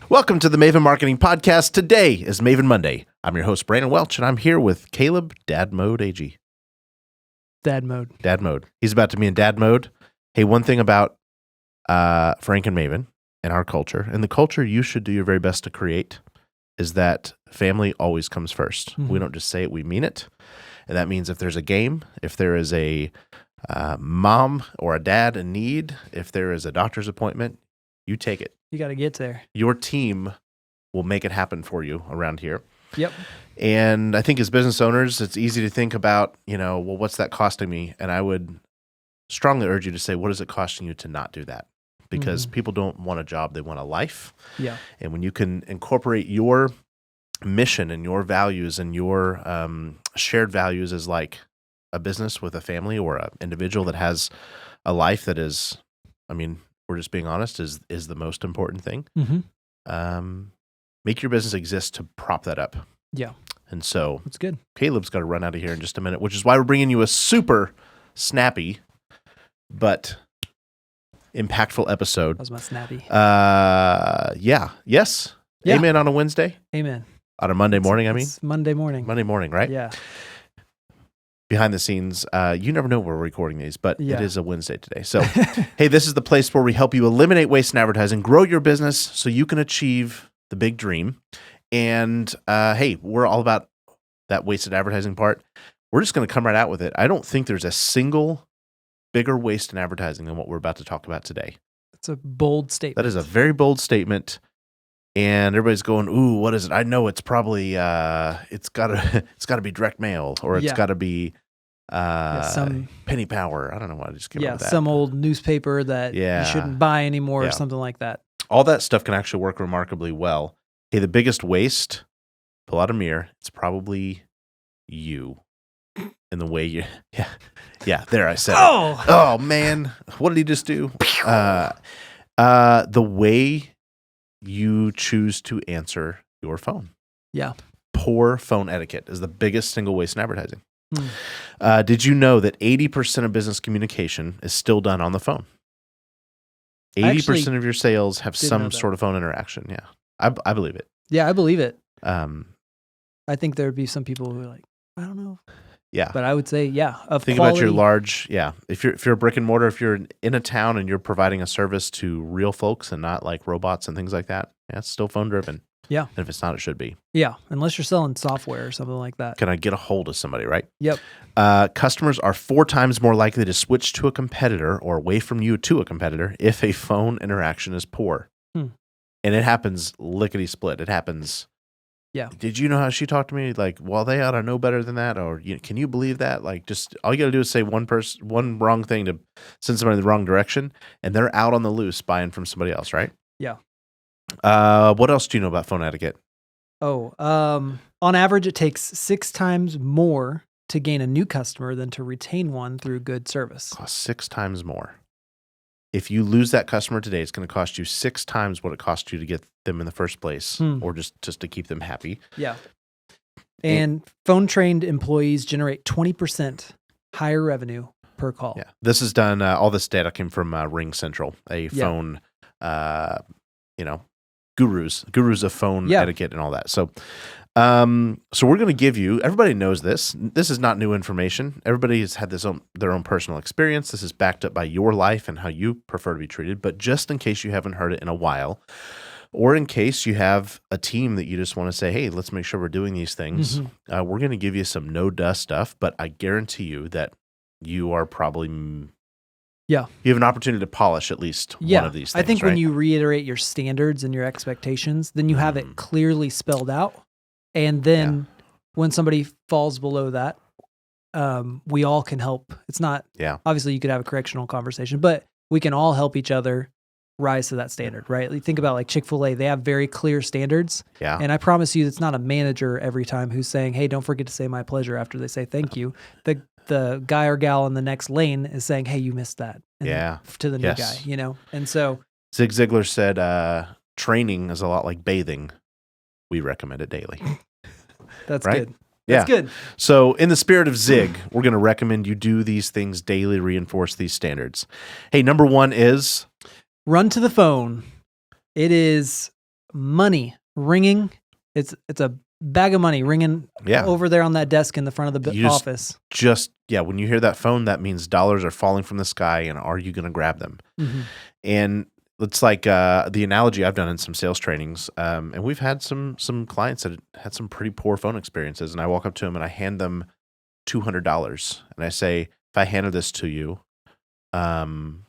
Welcome to the Maven Marketing Podcast. Today is Maven Monday. I'm your host, Brandon Welch, and I'm here with Caleb Dad Mode Agee. Dad mode. Dad Mode. He's about to be in Dad Mode. Hey, one thing about Frank and Maven and our culture, and the culture you should do your very best to create, is that family always comes first. Mm-hmm. We don't just say it, we mean it. And that means if there's a game, if there is a mom or a dad in need, if there is a doctor's appointment, you take it. You got to get there. Your team will make it happen for you around here. Yep. And I think as business owners, it's easy to think about, well, what's that costing me? And I would strongly urge you to say, what is it costing you to not do that? Because people don't want a job, they want a life. Yeah. And when you can incorporate your mission and your values and your shared values as like a business with a family or an individual that has a life that is, we're just being honest, is the most important thing. Mm-hmm. Make your business exist to prop that up. Yeah. And so that's good. Caleb's got to run out of here in just a minute, which is why we're bringing you a super snappy but impactful episode. That was my snappy. Yes. Yeah. Amen on a Wednesday. Amen. On a Monday morning, It's Monday morning. Monday morning, right? Yeah. Behind the scenes, you never know where we're recording these, but Yeah. it is a Wednesday today. So, hey, this is the place where we help you eliminate waste in advertising, grow your business so you can achieve the big dream. And hey, we're all about that wasted advertising part. We're just going to come right out with it. I don't think there's a single bigger waste in advertising than what we're about to talk about today. It's a bold statement. That is a very bold statement. And everybody's going, ooh, what is it? I know it's probably it's gotta be direct mail, or it's gotta be some penny power. I don't know why I just came up with that. Some old newspaper that you shouldn't buy anymore or something like that. All that stuff can actually work remarkably well. Hey, the biggest waste, pull out a mirror, it's probably you. In the way you there I said it. Oh man, what did he just do? The way you choose to answer your phone. Yeah. Poor phone etiquette is the biggest single waste in advertising. Did you know that 80% of business communication is still done on the phone? 80% of your sales have some sort of phone interaction. Yeah. I believe it. Yeah, I believe it. I think there would be some people who are like, I don't know. Yeah. But I would say, think about your large, if you're a brick and mortar, if you're in a town and you're providing a service to real folks and not like robots and things like that, it's still phone driven. Yeah. And if it's not, it should be. Yeah. Unless you're selling software or something like that. Can I get a hold of somebody, right? Yep. Customers are 4 times more likely to switch to a competitor or away from you to a competitor if a phone interaction is poor. And it happens lickety split. It happens. Yeah. Did you know how she talked to me? Like, well, they ought to know better than that. Or can you believe that? Like, just all you got to do is say one wrong thing to send somebody in the wrong direction, and they're out on the loose buying from somebody else, right? Yeah. What else do you know about phone etiquette? On average, it takes 6 times more to gain a new customer than to retain one through good service. Costs 6 times more. If you lose that customer today, it's going to cost you 6 times what it cost you to get them in the first place, or just to keep them happy. Yeah. And phone-trained employees generate 20% higher revenue per call. Yeah. This is done, all this data came from Ring Central, a phone, gurus of phone etiquette and all that. So we're going to give you, everybody knows this. This is not new information. Everybody has had their own personal experience. This is backed up by your life and how you prefer to be treated. But just in case you haven't heard it in a while, or in case you have a team that you just want to say, hey, let's make sure we're doing these things, we're going to give you some no-dust stuff. But I guarantee you that you are probably... you have an opportunity to polish at least one of these things. I think when you reiterate your standards and your expectations, then you have it clearly spelled out. And then when somebody falls below that, we all can help. It's not, obviously you could have a correctional conversation, but we can all help each other rise to that standard, right? Like, think about like Chick-fil-A, they have very clear standards. Yeah. And I promise you, it's not a manager every time who's saying, hey, don't forget to say my pleasure after they say thank you. The guy or gal in the next lane is saying, hey, you missed that. To the new guy, And so Zig Ziglar said, training is a lot like bathing. We recommend it daily. That's right? good. That's good. So in the spirit of Zig, we're going to recommend you do these things daily, reinforce these standards. Hey, number 1 is run to the phone. It is money ringing. It's a bag of money ringing over there on that desk in the front of the office. When you hear that phone, that means dollars are falling from the sky, and are you going to grab them? Mm-hmm. And it's like the analogy I've done in some sales trainings, and we've had some clients that had some pretty poor phone experiences, and I walk up to them and I hand them $200, and I say, if I handed this to you, and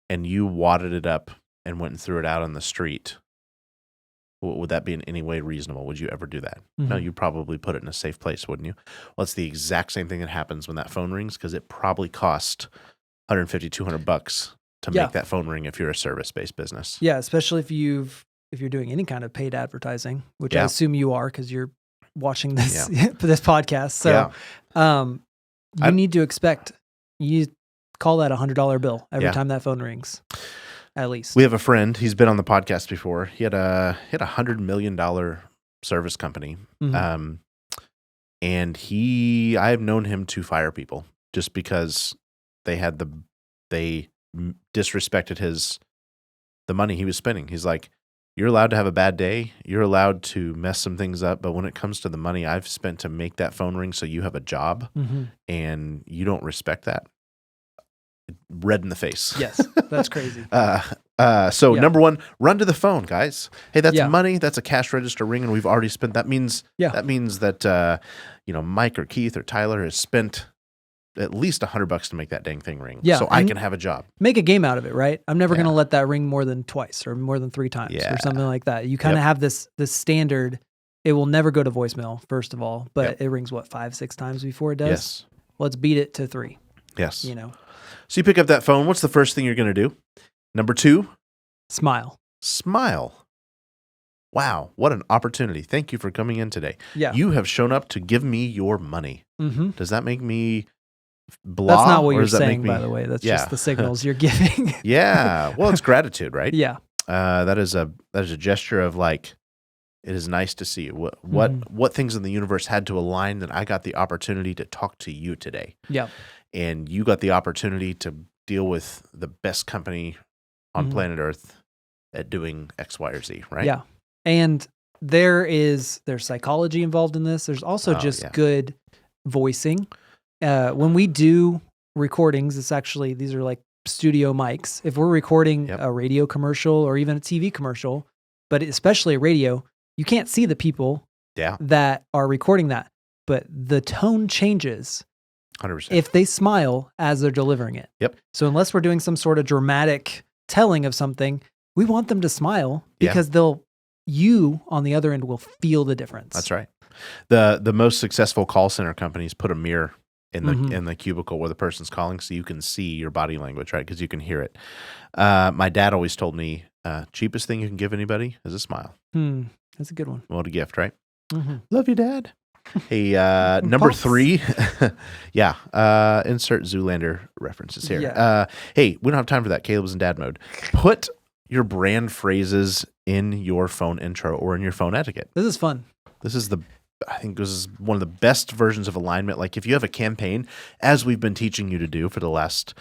you wadded it up and went and threw it out on the street, would that be in any way reasonable? Would you ever do that? Mm-hmm. No, you'd probably put it in a safe place, wouldn't you? Well, it's the exact same thing that happens when that phone rings, because it probably cost $150, $200 to make that phone ring if you're a service-based business. Yeah, especially if you're doing any kind of paid advertising, which I assume you are because you're watching this this podcast. So you need to expect, you call that $100 bill every time that phone rings. At least. We have a friend, he's been on the podcast before. He had a $100 million service company. Mm-hmm. And I have known him to fire people just because they disrespected the money he was spending. He's like, you're allowed to have a bad day. You're allowed to mess some things up. But when it comes to the money I've spent to make that phone ring so you have a job and you don't respect that, red in the face. Yes, that's crazy. Number 1, run to the phone, guys. Hey, that's money. That's a cash register ring, and we've already spent. That means that Mike or Keith or Tyler has spent at least $100 to make that dang thing ring. Yeah, so I can have a job. Make a game out of it, right? I'm never going to let that ring more than twice or more than 3 times or something like that. You kind of have this standard. It will never go to voicemail, first of all, but it rings 5-6 times before it does. Yes. Let's beat it to 3. Yes. So you pick up that phone. What's the first thing you're going to do? Number 2? Smile. Wow, what an opportunity. Thank you for coming in today. Yeah. You have shown up to give me your money. Mm-hmm. Does that make me blah? That's not what you're saying, by the way. That's just the signals you're giving. Yeah. Well, it's gratitude, right? Yeah. That is a gesture of like, it is nice to see you. What things in the universe had to align that I got the opportunity to talk to you today. Yeah. And you got the opportunity to deal with the best company on planet Earth at doing X, Y, or Z, right? Yeah. And there's psychology involved in this. There's also good voicing. When we do recordings, these are like studio mics. If we're recording a radio commercial or even a TV commercial, but especially a radio, you can't see the people that are recording that, but the tone changes 100%. If they smile as they're delivering it. Yep. So unless we're doing some sort of dramatic telling of something, we want them to smile because you on the other end will feel the difference. That's right. The most successful call center companies put a mirror in the cubicle where the person's calling, so you can see your body language, right? Because you can hear it. My dad always told me, cheapest thing you can give anybody is a smile. That's a good one. What a gift, right? Mm-hmm. Love you, Dad. Hey, number 3. Insert Zoolander references here. Yeah. Hey, we don't have time for that. Caleb's in dad mode. Put your brand phrases in your phone intro or in your phone etiquette. This is fun. I think this is one of the best versions of alignment. Like if you have a campaign, as we've been teaching you to do for the last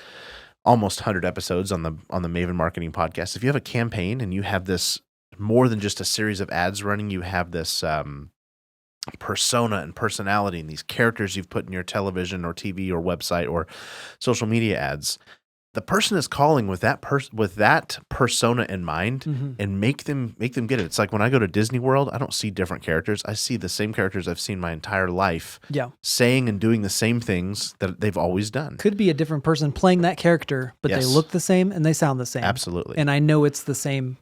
almost 100 episodes on the Maven Marketing podcast, if you have a campaign and you have this more than just a series of ads running, you have this persona and personality and these characters you've put in your television or TV or website or social media ads. The person is calling with that persona in mind, and make them get it. It's like when I go to Disney World, I don't see different characters. I see the same characters I've seen my entire life. Yeah. Saying and doing the same things that they've always done. Could be a different person playing that character, but they look the same and they sound the same. Absolutely. And I know it's the same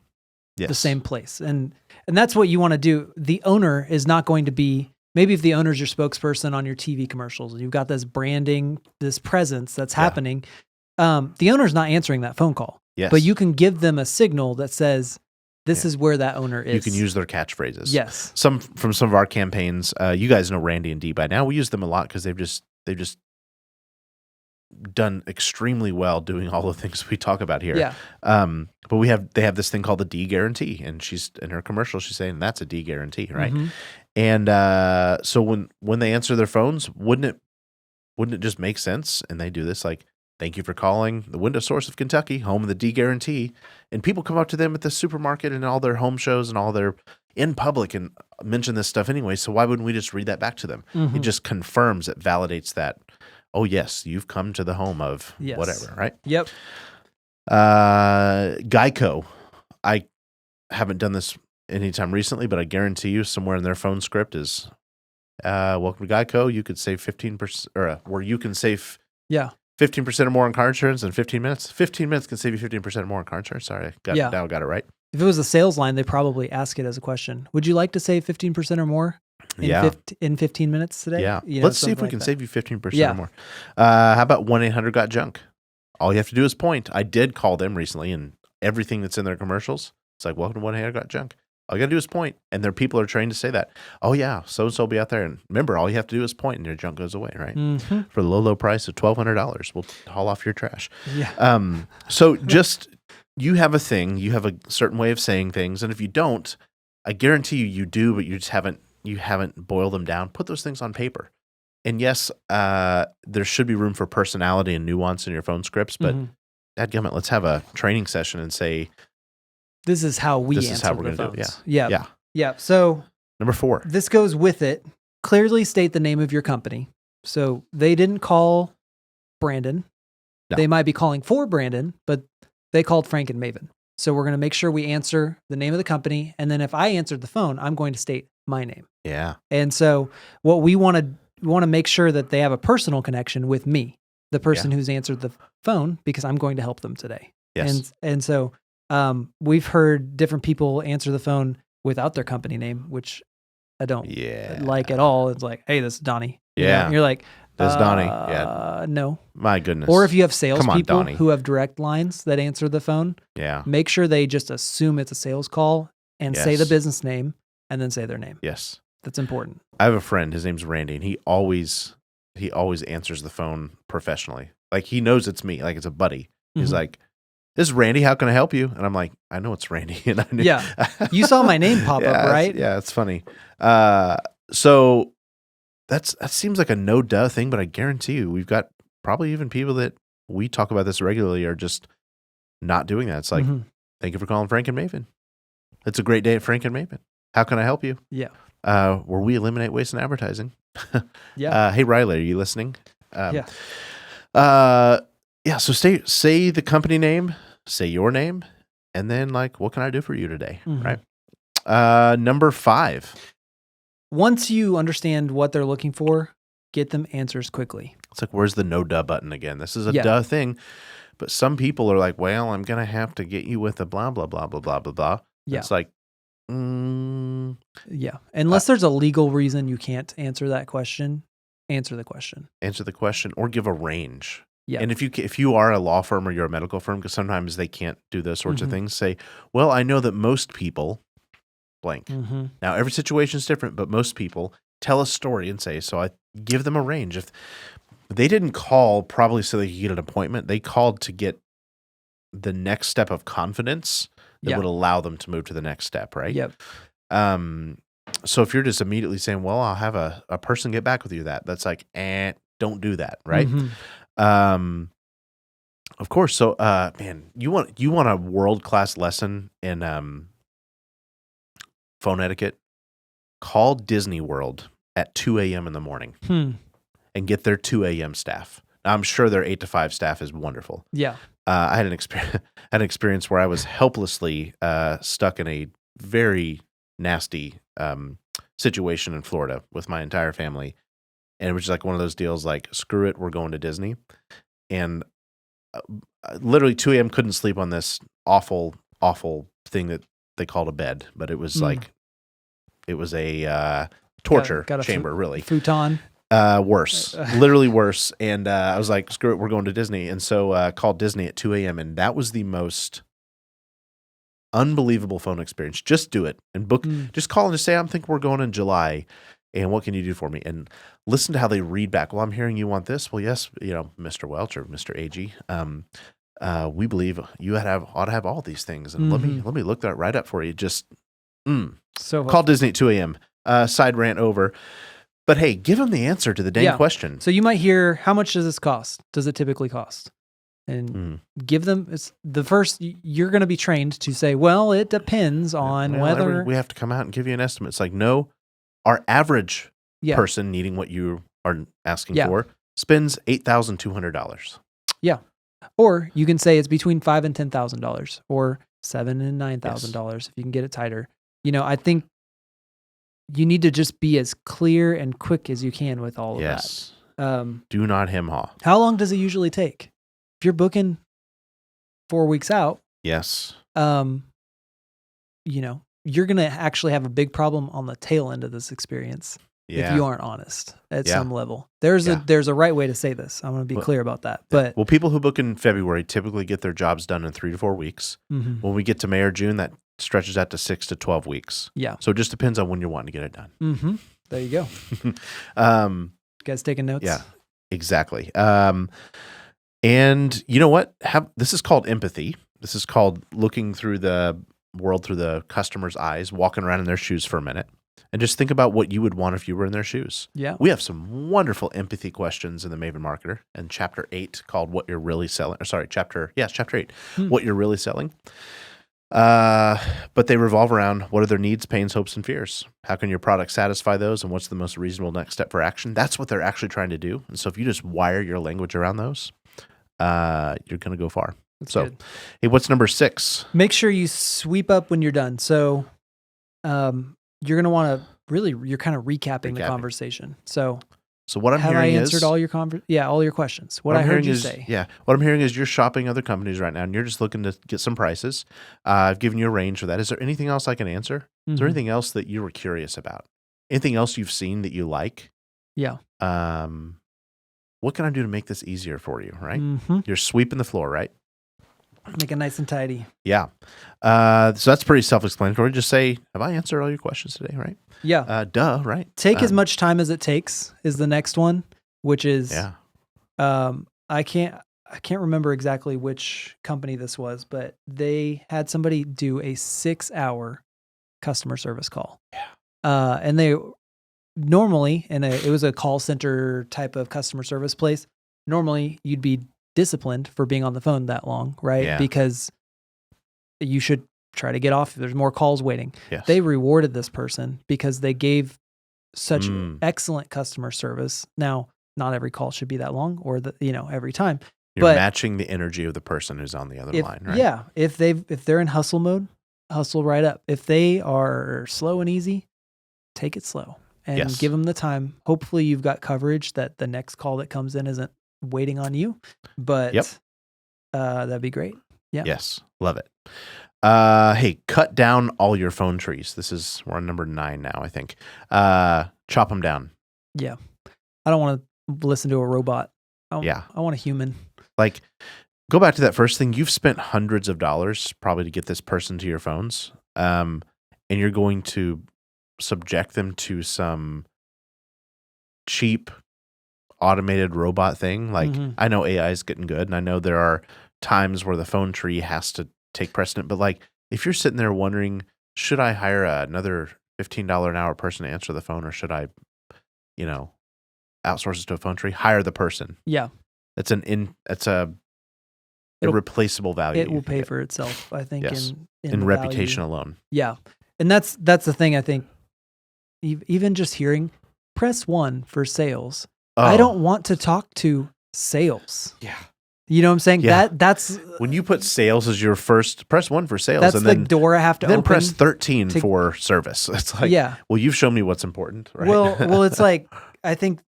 place. And that's what you want to do. The owner is not going to be, maybe if the owner's your spokesperson on your TV commercials, you've got this branding, this presence that's happening. The owner's not answering that phone call, but you can give them a signal that says, this is where that owner is. You can use their catchphrases. Yes. Some of our campaigns, you guys know Randy and Dee by now. We use them a lot because they've just done extremely well doing all the things we talk about here. Yeah. But they have this thing called the D guarantee, and she's in her commercial, she's saying that's a D guarantee, right? And so when they answer their phones, wouldn't it just make sense? And they do this like, thank you for calling the Window Source of Kentucky, home of the D Guarantee. And people come up to them at the supermarket and all their home shows and all their in public and mention this stuff anyway. So why wouldn't we just read that back to them? It just confirms, it validates that, oh, yes, you've come to the home of whatever, right? Yep. Geico. I haven't done this anytime recently, but I guarantee you somewhere in their phone script is, welcome to Geico. You could save 15%, or where you can save 15% or more on car insurance in 15 minutes. 15 minutes can save you 15% or more on car insurance. Sorry, now I got it right. If it was a sales line, they probably ask it as a question. Would you like to save 15% or more in 15 minutes today? Yeah. Let's see if we can save you 15% or more. How about 1-800-GOT-JUNK? All you have to do is point. I did call them recently, and everything that's in their commercials, it's like, welcome to 1-800-GOT-JUNK. All you got to do is point, and their people are trained to say that. Oh, yeah, so-and-so will be out there. And remember, all you have to do is point, and your junk goes away, right? For the low price of $1,200, we'll haul off your trash. Yeah. So just, you have a thing. You have a certain way of saying things, and if you don't, I guarantee you do, but you just haven't boiled them down. Put those things on paper. And yes, there should be room for personality and nuance in your phone scripts, but dadgummit, let's have a training session and say, this is how we answer. This is how we're going to do it. Yeah. So number 4. This goes with it. Clearly state the name of your company. So they didn't call Brandon. No. They might be calling for Brandon, but they called Frank and Maven. So we're going to make sure we answer the name of the company. And then if I answered the phone, I'm going to state my name. Yeah. And so what we want to make sure that they have a personal connection with me, the person who's answered the phone, because I'm going to help them today. Yes. And so we've heard different people answer the phone without their company name, which I don't like at all. It's like, hey, this is Donnie. Yeah. You're like, this is Donnie. Yeah. No. My goodness. Or if you have salespeople who have direct lines that answer the phone, make sure they just assume it's a sales call and say the business name and then say their name. Yes. That's important. I have a friend, his name's Randy, and he always answers the phone professionally. Like, he knows it's me, like it's a buddy. He's like, this is Randy, how can I help you? And I'm like, I know it's Randy. And I knew. You saw my name pop up, right? Yeah, it's funny. So that seems like a no-duh thing, but I guarantee you, we've got probably even people that we talk about this regularly are just not doing that. It's like, thank you for calling Frank and Maven. It's a great day at Frank and Maven. How can I help you? Yeah. Where we eliminate waste in advertising. Hey, Riley, are you listening? So say the company name, say your name, and then like, what can I do for you today? Right. Number 5. Once you understand what they're looking for, get them answers quickly. It's like, where's the no duh button again? This is a duh thing. But some people are like, well, I'm going to have to get you with a blah, blah, blah, blah, blah, blah, blah. Yeah. It's like, unless there's a legal reason you can't answer that question, answer the question. Answer the question or give a range. Yeah. And if you are a law firm or you're a medical firm, because sometimes they can't do those sorts of things, say, well, I know that most people blank. Now, every situation is different, but most people tell a story and say, so I give them a range. If they didn't call probably so they could get an appointment, they called to get the next step of confidence that would allow them to move to the next step, right? Yep. So if you're just immediately saying, well, I'll have a person get back with you, that's like, don't do that, right? Of course. So, man, you want a world-class lesson in phone etiquette? Call Disney World at 2 a.m. in the morning and get their 2 a.m. staff. Now, I'm sure their 8 to 5 staff is wonderful. Yeah. I had an experience where I was helplessly stuck in a very nasty situation in Florida with my entire family. And it was just like one of those deals like, screw it, we're going to Disney. And literally 2 a.m. couldn't sleep on this awful, awful thing that they called a bed. But it was like, it was a torture chamber, really. Futon. Worse. Literally worse. And I was like, screw it, we're going to Disney. And so called Disney at 2 a.m. And that was the most unbelievable phone experience. Just do it and book. Just call and just say, I'm thinking we're going in July. And what can you do for me? And listen to how they read back. Well, I'm hearing you want this. Well, yes, Mr. Welch or Mr. Agee, we believe you ought to have all these things. And let me look that right up for you. Just so call Disney at 2 a.m. side rant over. But hey, give them the answer to the dang question. So you might hear, how much does this cost? Does it typically cost? And give them, it's the first, you're going to be trained to say, well, it depends on whether. We have to come out and give you an estimate. It's like, no, our average person needing what you are asking for spends $8,200. Yeah. Or you can say it's between $5,000 and $10,000 or $7,000 and $9,000 if you can get it tighter. I think you need to just be as clear and quick as you can with all of that. Do not hem-haw. How long does it usually take? If you're booking 4 weeks out, you're going to actually have a big problem on the tail end of this experience if you aren't honest at some level. There's a right way to say this. I'm going to be clear about that. But people who book in February typically get their jobs done in 3 to 4 weeks. Mm-hmm. When we get to May or June, that stretches out to 6 to 12 weeks. Yeah. So it just depends on when you're wanting to get it done. Mm-hmm. There you go. You guys taking notes? Yeah, exactly. And you know what? This is called empathy. This is called looking through the world through the customer's eyes, walking around in their shoes for a minute, and just think about what you would want if you were in their shoes. Yeah. We have some wonderful empathy questions in the Maven Marketer in chapter 8 called What You're Really Selling. Chapter 8. What You're Really Selling. But they revolve around what are their needs, pains, hopes, and fears? How can your product satisfy those? And what's the most reasonable next step for action? That's what they're actually trying to do. And so if you just wire your language around those, you're going to go far. That's good. Hey, what's number 6? Make sure you sweep up when you're done. So, you're going to want to you're kind of recapping the conversation. So what I'm hearing is, have I answered all your questions? What I heard you say. Yeah. What I'm hearing is you're shopping other companies right now and you're just looking to get some prices. I've given you a range for that. Is there anything else I can answer? Mm-hmm. Is there anything else that you were curious about? Anything else you've seen that you like? Yeah. What can I do to make this easier for you, right? Mm-hmm. You're sweeping the floor, right? Make it nice and tidy. Yeah. So that's pretty self-explanatory. Just say, have I answered all your questions today, right? Yeah. Duh, right? Take as much time as it takes is the next one, which is, I can't remember exactly which company this was, but they had somebody do a 6-hour customer service call. Yeah. And they normally, it was a call center type of customer service place. Normally you'd be disciplined for being on the phone that long, right? Yeah. Because you should try to get off. There's more calls waiting. Yes. They rewarded this person because they gave such excellent customer service. Now, not every call should be that long or every time. You're matching the energy of the person who's on the other line, right? Yeah. If they're in hustle mode, hustle right up. If they are slow and easy, take it slow and give them the time. Hopefully you've got coverage that the next call that comes in isn't waiting on you, but that'd be great. Yeah. Yes. Love it. Hey, cut down all your phone trees. We're on number 9 now, I think. Chop them down. Yeah. I don't want to listen to a robot. I want a human. Like, go back to that first thing. You've spent hundreds of dollars probably to get this person to your phones. And you're going to subject them to some cheap automated robot thing. Like, I know AI is getting good, and I know there are times where the phone tree has to take precedent, but like, if you're sitting there wondering, should I hire another $15 an hour person to answer the phone, or should I, outsource it to a phone tree? Hire the person. Yeah. It's a irreplaceable value. It will pay for itself, I think, in reputation alone. Yeah. And that's the thing, I think, even just hearing press 1 for sales. I don't want to talk to sales. Yeah. You know what I'm saying? Yeah. That's when you put sales as your first, press 1 for sales. That's and the door I have to open. Then press 13 for service. It's like, well, you've shown me what's important, right? Well, it's like, I think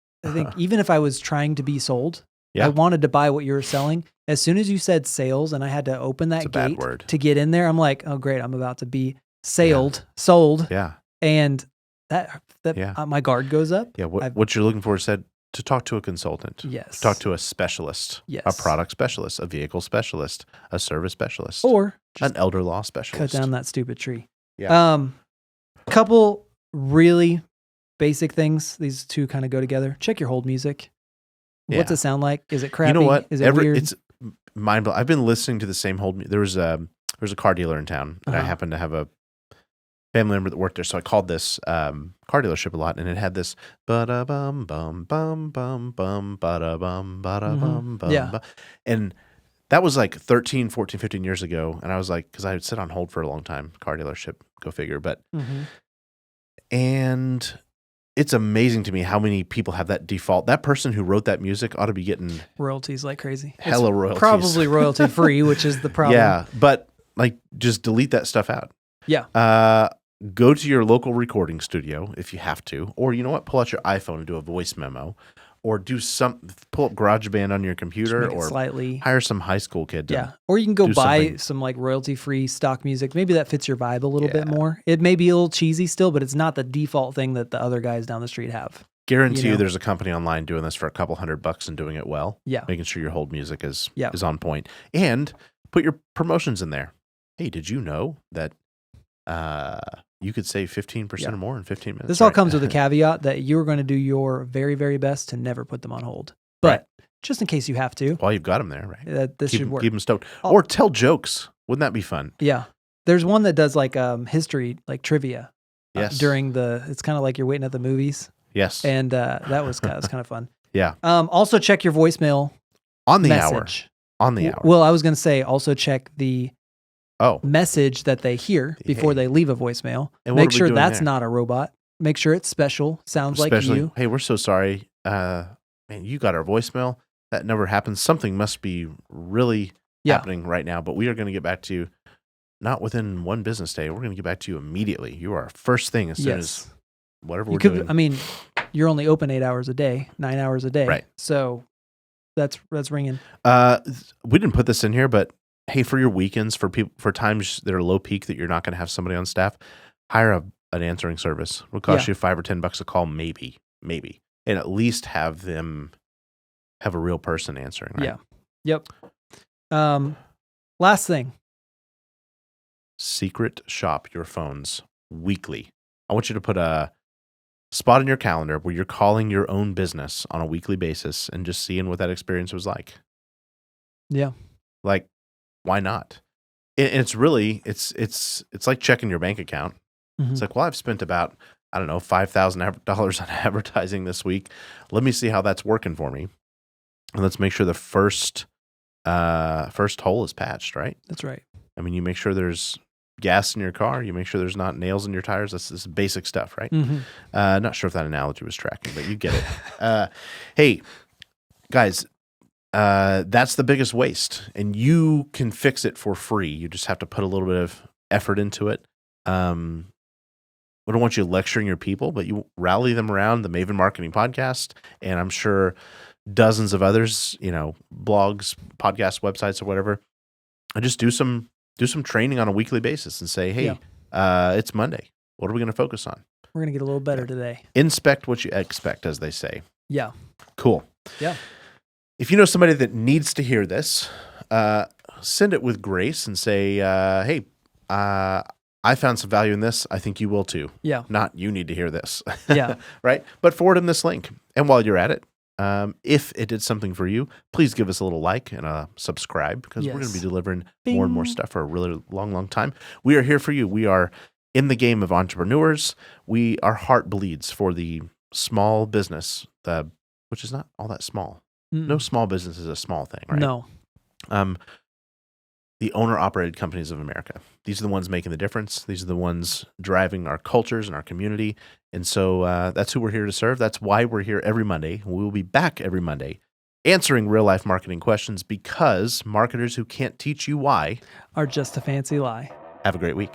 even if I was trying to be sold, I wanted to buy what you were selling. As soon as you said sales and I had to open that gate to get in there, I'm like, oh great, I'm about to be sold. Yeah. And that my guard goes up. Yeah. What you're looking for said, to talk to a consultant. Yes. To talk to a specialist. Yes. A product specialist, a vehicle specialist, a service specialist. Or an elder law specialist. Cut down that stupid tree. Yeah. Couple really basic things. These two kind of go together. Check your hold music. Yeah. What's it sound like? Is it crappy? You know what? Is it weird? It's mind-blowing. I've been listening to the same hold music. There's a car dealer in town, and I happen to have family member that worked there. So I called this car dealership a lot, and it had this ba-da bum bum bum bum bum ba-da bum bum. Yeah. And that was like 13, 14, 15 years ago. And I was like, because I would sit on hold for a long time, car dealership, go figure. But and it's amazing to me how many people have that default. That person who wrote that music ought to be getting royalties like crazy. Hella royalties. Probably royalty free, which is the problem. Yeah, but like just delete that stuff out. Yeah. Go to your local recording studio if you have to, or you know what, pull out your iPhone and do a voice memo, or pull up GarageBand on your computer, or slightly hire some high school kid. Or you can go buy something. some like royalty free stock music. Maybe that fits your vibe a little bit more. It may be a little cheesy still, but it's not the default thing that the other guys down the street have. Guarantee you there's a company online doing this for a couple $100 and doing it well. Yeah. Making sure your hold music is on point. And put your promotions in there. Hey, did you know that you could save 15% or more in 15 minutes? This all comes with a caveat that you're going to do your very, very best to never put them on hold. But just in case you have to. While you've got them there, right? This should work. Keep them stoked. Or tell jokes. Wouldn't that be fun? Yeah. There's one that does like history, like trivia. Yes. It's kind of like you're waiting at the movies. Yes. And that was kind of fun. Yeah. Also check your voicemail on the message. Hour. On the hour. Well, I was going to say also check the message that they hear before they leave a voicemail. And make sure that's not a robot. Make sure it's special. Sounds like you. Hey, we're so sorry. Man, you got our voicemail. That never happens. Something must be really happening right now, but we are going to get back to you not within one business day. We're going to get back to you immediately. You are our first thing as soon as whatever we're doing. I mean, you're only open 8 hours a day, 9 hours a day. Right. So that's ringing. We didn't put this in here, but hey, for your weekends, for times that are low peak that you're not going to have somebody on staff, hire an answering service. It'll cost you $5 or $10 a call, maybe, and at least have them have a real person answering. Right? Yeah. Yep. Last thing. Secret shop your phones weekly. I want you to put a spot in your calendar where you're calling your own business on a weekly basis and just seeing what that experience was like. Yeah. Like, why not? And it's really, it's like checking your bank account. Mm-hmm. It's like, well, I've spent about, I don't know, $5,000 on advertising this week. Let me see how that's working for me. And let's make sure the first hole is patched, right? That's right. I mean, you make sure there's gas in your car. You make sure there's not nails in your tires. This is basic stuff, right? Mm-hmm. Not sure if that analogy was tracking, but you get it. Hey, guys, that's the biggest waste, and you can fix it for free. You just have to put a little bit of effort into it. We don't want you lecturing your people, but you rally them around the Maven Marketing podcast, and I'm sure dozens of others, blogs, podcasts, websites, or whatever. And just do some training on a weekly basis and say, hey, it's Monday. What are we going to focus on? We're going to get a little better today. Inspect what you expect, as they say. Yeah. Cool. Yeah. If you know somebody that needs to hear this, send it with grace and say, hey, I found some value in this. I think you will too. Yeah. Not you need to hear this. Yeah. Right? But forward them this link. And while you're at it, if it did something for you, please give us a little like and a subscribe, because we're going to be delivering more and more stuff for a really long, long time. We are here for you. We are in the game of entrepreneurs. Our heart bleeds for the small business, which is not all that small. No small business is a small thing, right? No. The owner-operated companies of America. These are the ones making the difference. These are the ones driving our cultures and our community. And so that's who we're here to serve. That's why we're here every Monday. We will be back every Monday answering real-life marketing questions, because marketers who can't teach you why are just a fancy lie. Have a great week.